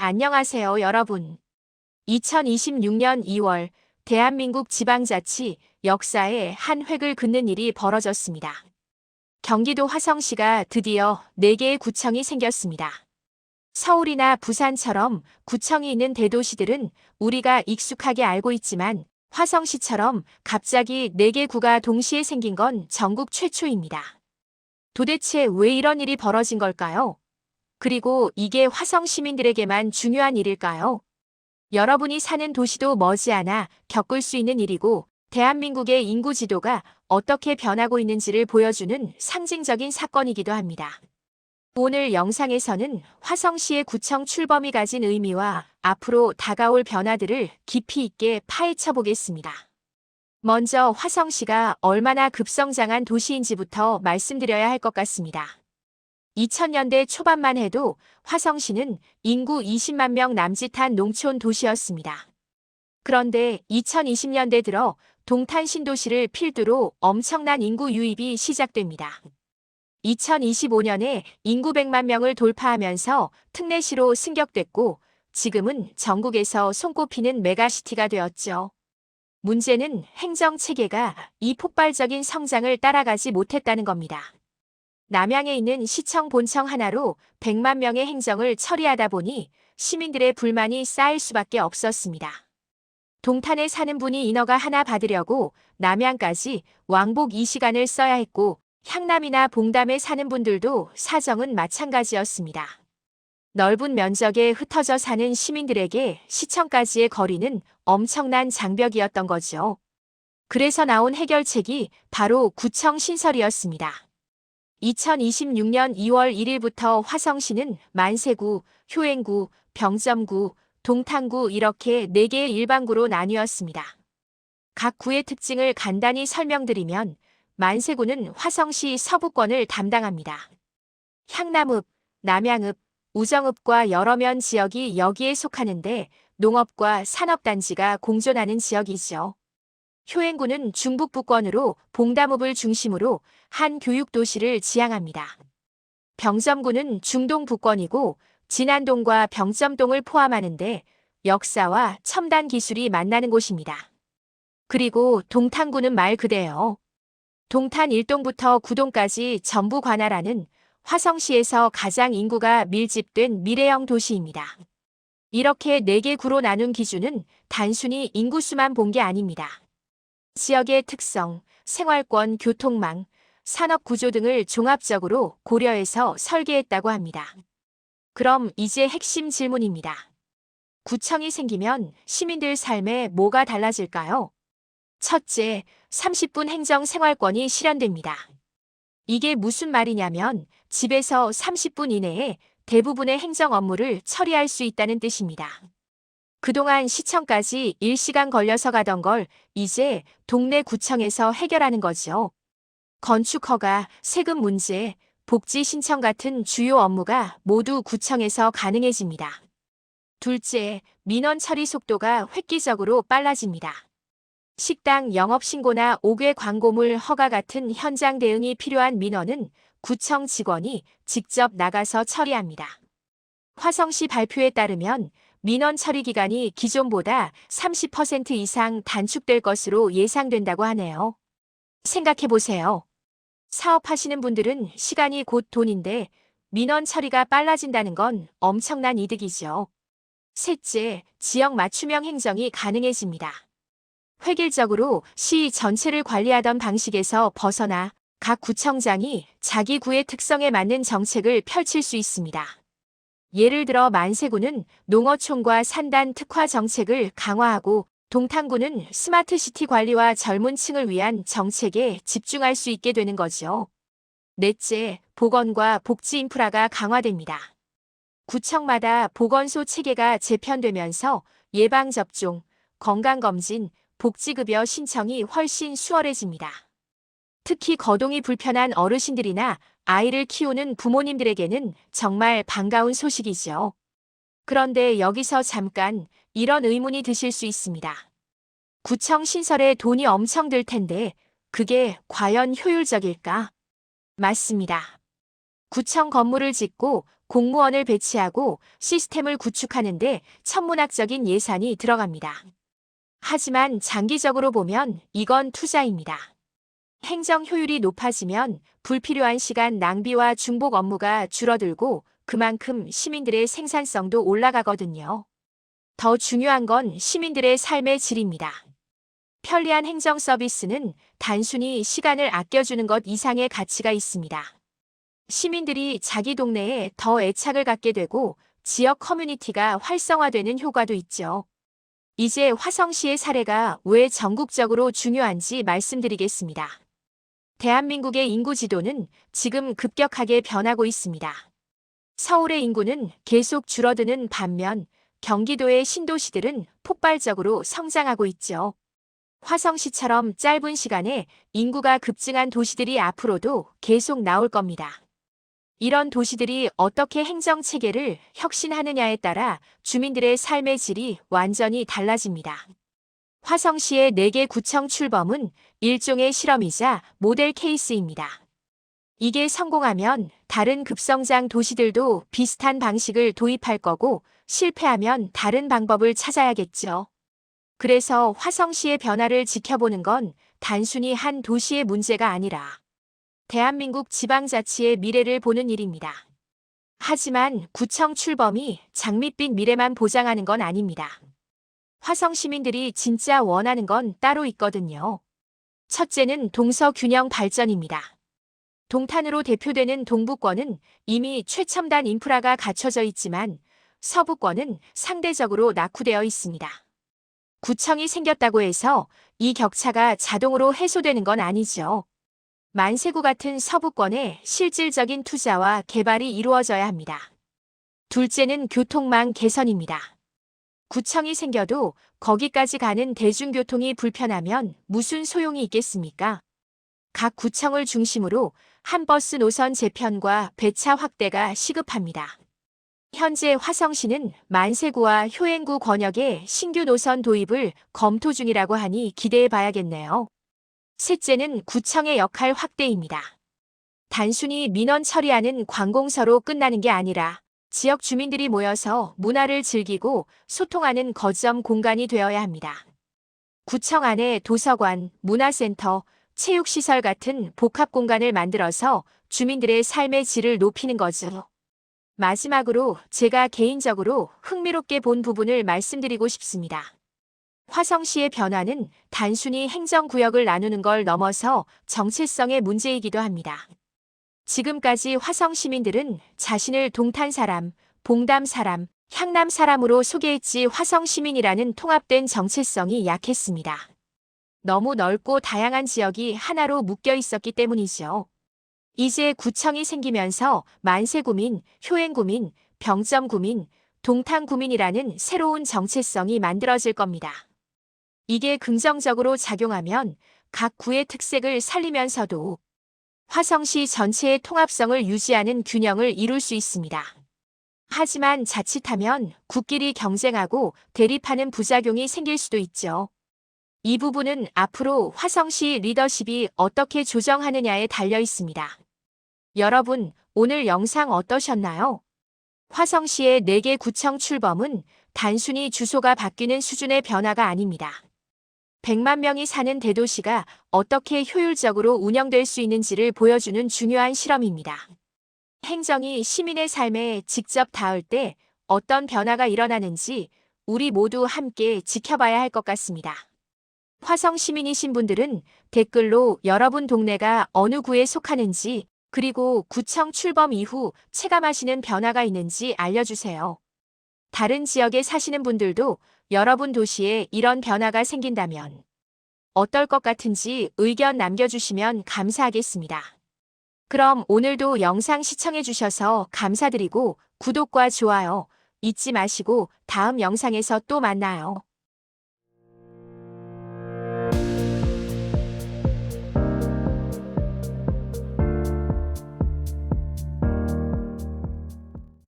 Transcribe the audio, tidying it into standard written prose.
안녕하세요, 여러분. 2026년 2월 대한민국 지방자치 역사에 한 획을 긋는 일이 벌어졌습니다. 경기도 화성시가 드디어 4개의 구청이 생겼습니다. 서울이나 부산처럼 구청이 있는 대도시들은 우리가 익숙하게 알고 있지만 화성시처럼 갑자기 4개 구가 동시에 생긴 건 전국 최초입니다. 도대체 왜 이런 일이 벌어진 걸까요? 그리고 이게 화성 시민들에게만 중요한 일일까요? 여러분이 사는 도시도 머지않아 겪을 수 있는 일이고, 대한민국의 인구 지도가 어떻게 변하고 있는지를 보여주는 상징적인 사건이기도 합니다. 오늘 영상에서는 화성시의 구청 출범이 가진 의미와 앞으로 다가올 변화들을 깊이 있게 파헤쳐 보겠습니다. 먼저 화성시가 얼마나 급성장한 도시인지부터 말씀드려야 할 것 같습니다. 2000년대 초반만 해도 화성시는 인구 20만 명 남짓한 농촌 도시였습니다. 그런데 2020년대 들어 동탄 신도시를 필두로 엄청난 인구 유입이 시작됩니다. 2025년에 인구 100만 명을 돌파하면서 특례시로 승격됐고, 지금은 전국에서 손꼽히는 메가시티가 되었죠. 문제는 행정체계가 이 폭발적인 성장을 따라가지 못했다는 겁니다. 남양에 있는 시청 본청 하나로 100만 명의 행정을 처리하다 보니 시민들의 불만이 쌓일 수밖에 없었습니다. 동탄에 사는 분이 인허가 하나 받으려고 남양까지 왕복 2시간을 써야 했고, 향남이나 봉담에 사는 분들도 사정은 마찬가지였습니다. 넓은 면적에 흩어져 사는 시민들에게 시청까지의 거리는 엄청난 장벽이었던 거죠. 그래서 나온 해결책이 바로 구청 신설이었습니다. 2026년 2월 1일부터 화성시는 만세구, 효행구, 병점구, 동탄구 이렇게 4개의 일반구로 나뉘었습니다. 각 구의 특징을 간단히 설명드리면, 만세구는 화성시 서부권을 담당합니다. 향남읍, 남양읍, 우정읍과 여러면 지역이 여기에 속하는데 농업과 산업단지가 공존하는 지역이죠. 효행구는 중북부권으로 봉담읍을 중심으로 한 교육도시를 지향합니다. 병점구는 중동부권이고 진안동과 병점동을 포함하는데 역사와 첨단 기술이 만나는 곳입니다. 그리고 동탄구는 말 그대로 동탄 1동부터 9동까지 전부 관할하는 화성시에서 가장 인구가 밀집된 미래형 도시입니다. 이렇게 4개 구로 나눈 기준은 단순히 인구수만 본 게 아닙니다. 지역의 특성, 생활권, 교통망, 산업구조 등을 종합적으로 고려해서 설계했다고 합니다. 그럼 이제 핵심 질문입니다. 구청이 생기면 시민들 삶에 뭐가 달라질까요? 첫째, 30분 행정 생활권이 실현됩니다. 이게 무슨 말이냐면 집에서 30분 이내에 대부분의 행정 업무를 처리할 수 있다는 뜻입니다. 그동안 시청까지 1시간 걸려서 가던 걸 이제 동네 구청에서 해결하는 거죠. 건축 허가, 세금 문제, 복지 신청 같은 주요 업무가 모두 구청에서 가능해집니다. 둘째, 민원 처리 속도가 획기적으로 빨라집니다. 식당 영업신고나 옥외 광고물 허가 같은 현장 대응이 필요한 민원은 구청 직원이 직접 나가서 처리합니다. 화성시 발표에 따르면 민원 처리 기간이 기존보다 30% 이상 단축될 것으로 예상된다고 하네요. 생각해보세요. 사업하시는 분들은 시간이 곧 돈인데 민원 처리가 빨라진다는 건 엄청난 이득이죠. 셋째, 지역 맞춤형 행정이 가능해집니다. 획일적으로 시 전체를 관리하던 방식에서 벗어나 각 구청장이 자기 구의 특성에 맞는 정책을 펼칠 수 있습니다. 예를 들어 만세구는 농어촌과 산단 특화 정책을 강화하고 동탄구는 스마트시티 관리와 젊은 층을 위한 정책에 집중할 수 있게 되는 거죠. 넷째, 보건과 복지 인프라가 강화됩니다. 구청마다 보건소 체계가 재편되면서 예방접종, 건강검진, 복지급여 신청이 훨씬 수월해집니다. 특히 거동이 불편한 어르신들이나 아이를 키우는 부모님들에게는 정말 반가운 소식이죠. 그런데 여기서 잠깐 이런 의문이 드실 수 있습니다. 구청 신설에 돈이 엄청 들 텐데 그게 과연 효율적일까? 맞습니다. 구청 건물을 짓고 공무원을 배치하고 시스템을 구축하는데 천문학적인 예산이 들어갑니다. 하지만 장기적으로 보면 이건 투자입니다. 행정 효율이 높아지면 불필요한 시간 낭비와 중복 업무가 줄어들고 그만큼 시민들의 생산성도 올라가거든요. 더 중요한 건 시민들의 삶의 질입니다. 편리한 행정 서비스는 단순히 시간을 아껴주는 것 이상의 가치가 있습니다. 시민들이 자기 동네에 더 애착을 갖게 되고 지역 커뮤니티가 활성화되는 효과도 있죠. 이제 화성시의 사례가 왜 전국적으로 중요한지 말씀드리겠습니다. 대한민국의 인구 지도는 지금 급격하게 변하고 있습니다. 서울의 인구는 계속 줄어드는 반면 경기도의 신도시들은 폭발적으로 성장하고 있죠. 화성시처럼 짧은 시간에 인구가 급증한 도시들이 앞으로도 계속 나올 겁니다. 이런 도시들이 어떻게 행정체계를 혁신하느냐에 따라 주민들의 삶의 질이 완전히 달라집니다. 화성시의 4개 구청 출범은 일종의 실험이자 모델 케이스입니다. 이게 성공하면 다른 급성장 도시들도 비슷한 방식을 도입할 거고 실패하면 다른 방법을 찾아야겠죠. 그래서 화성시의 변화를 지켜보는 건 단순히 한 도시의 문제가 아니라 대한민국 지방자치의 미래를 보는 일입니다. 하지만 구청 출범이 장밋빛 미래만 보장하는 건 아닙니다. 화성 시민들이 진짜 원하는 건 따로 있거든요. 첫째는 동서균형 발전입니다. 동탄으로 대표되는 동부권은 이미 최첨단 인프라가 갖춰져 있지만 서부권은 상대적으로 낙후되어 있습니다. 구청이 생겼다고 해서 이 격차가 자동으로 해소되는 건 아니죠. 만세구 같은 서부권에 실질적인 투자와 개발이 이루어져야 합니다. 둘째는 교통망 개선입니다. 구청이 생겨도 거기까지 가는 대중교통이 불편하면 무슨 소용이 있겠습니까? 각 구청을 중심으로 한 버스 노선 재편과 배차 확대가 시급합니다. 현재 화성시는 만세구와 효행구 권역에 신규 노선 도입을 검토 중이라고 하니 기대해 봐야겠네요. 셋째는 구청의 역할 확대입니다. 단순히 민원 처리하는 관공서로 끝나는 게 아니라 지역 주민들이 모여서 문화를 즐기고 소통하는 거점 공간이 되어야 합니다. 구청 안에 도서관, 문화센터, 체육시설 같은 복합 공간을 만들어서 주민들의 삶의 질을 높이는 거죠. 마지막으로 제가 개인적으로 흥미롭게 본 부분을 말씀드리고 싶습니다. 화성시의 변화는 단순히 행정구역을 나누는 걸 넘어서 정체성의 문제이기도 합니다. 지금까지 화성 시민들은 자신을 동탄 사람, 봉담 사람, 향남 사람으로 소개했지 화성 시민이라는 통합된 정체성이 약했습니다. 너무 넓고 다양한 지역이 하나로 묶여 있었기 때문이죠. 이제 구청이 생기면서 만세구민, 효행구민, 병점구민, 동탄구민이라는 새로운 정체성이 만들어질 겁니다. 이게 긍정적으로 작용하면 각 구의 특색을 살리면서도 화성시 전체의 통합성을 유지하는 균형을 이룰 수 있습니다. 하지만 자칫하면 구끼리 경쟁하고 대립하는 부작용이 생길 수도 있죠. 이 부분은 앞으로 화성시 리더십이 어떻게 조정하느냐에 달려 있습니다. 여러분, 오늘 영상 어떠셨나요? 화성시의 4개 구청 출범은 단순히 주소가 바뀌는 수준의 변화가 아닙니다. 100만 명이 사는 대도시가 어떻게 효율적으로 운영될 수 있는지를 보여주는 중요한 실험입니다. 행정이 시민의 삶에 직접 닿을 때 어떤 변화가 일어나는지 우리 모두 함께 지켜봐야 할 것 같습니다. 화성 시민이신 분들은 댓글로 여러분 동네가 어느 구에 속하는지 그리고 구청 출범 이후 체감하시는 변화가 있는지 알려주세요. 다른 지역에 사시는 분들도 여러분 도시에 이런 변화가 생긴다면 어떨 것 같은지 의견 남겨주시면 감사하겠습니다. 그럼 오늘도 영상 시청해주셔서 감사드리고 구독과 좋아요 잊지 마시고 다음 영상에서 또 만나요.